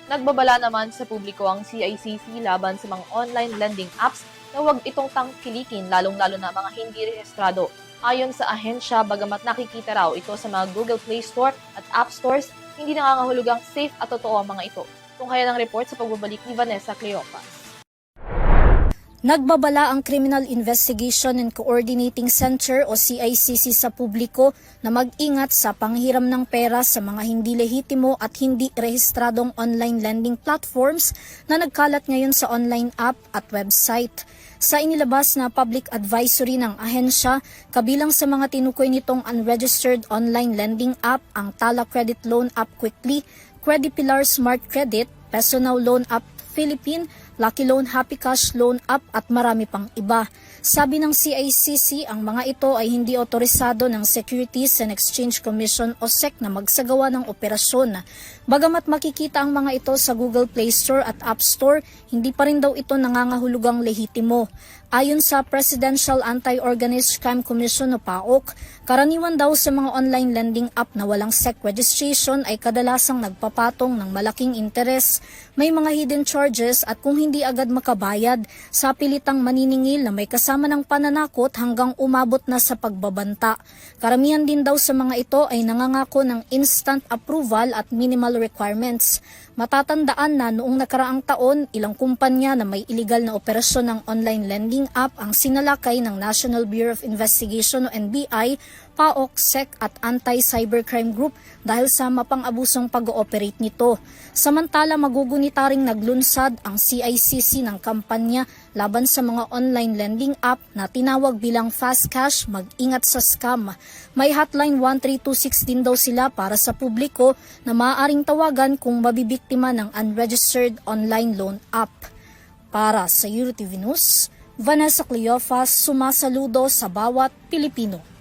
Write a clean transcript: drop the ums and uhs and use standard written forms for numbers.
Nagbabala naman sa publiko ang CICC laban sa mga online lending apps na huwag itong tangkilikin lalong-lalo na mga hindi rehistrado. Ayon sa ahensya, bagamat nakikita raw ito sa mga Google Play Store at App Stores, hindi nangangahulugang safe at totoo ang mga ito. Tunghayan ng report sa pagbabalik ni Vanessa Cleopas. Nagbabala ang Criminal Investigation and Coordinating Center o CICC sa publiko na mag-ingat sa panghiram ng pera sa mga hindi lehitimo at hindi rehistradong online lending platforms na nagkalat ngayon sa online app at website. Sa inilabas na public advisory ng ahensya, kabilang sa mga tinukoy nitong unregistered online lending app ang Tala Credit Loan App Quickly, Credipilar Smart Credit, Peso Now Loan App Philippine, Lucky Loan Happy Cash Loan App at marami pang iba. Sabi ng CICC, ang mga ito ay hindi otorisado ng Securities and Exchange Commission o SEC na magsagawa ng operasyon. Bagamat makikita ang mga ito sa Google Play Store at App Store, hindi pa rin daw ito nangangahulugang lehitimo. Ayon sa Presidential Anti-Organized Crime Commission o PAOK, karaniwan daw sa mga online lending app na walang SEC registration ay kadalasang nagpapatong ng malaking interes, may mga hidden charges at kung hindi agad makabayad, sa pilitang maniningil na may kasama ng pananakot hanggang umabot na sa pagbabanta. Karamihan din daw sa mga ito ay nangangako ng instant approval at minimal requirements. Matatandaan na noong nakaraang taon, ilang kumpanya na may iligal na operasyon ng online lending app ang sinalakay ng National Bureau of Investigation o NBI, PAOK, SEC at Anti-Cybercrime Group dahil sa mapang-abusong pag-ooperate nito. Samantala, magugunita ring naglunsad ang CICC ng kampanya laban sa mga online lending app na tinawag bilang Fast Cash, Mag-ingat sa Scam. May hotline 1326 din daw sila para sa publiko na maaaring tawagan kung mabibiktima ng unregistered online loan app. Para sa EuroTV News, Vanessa Cleopas, sumasaludo sa bawat Pilipino.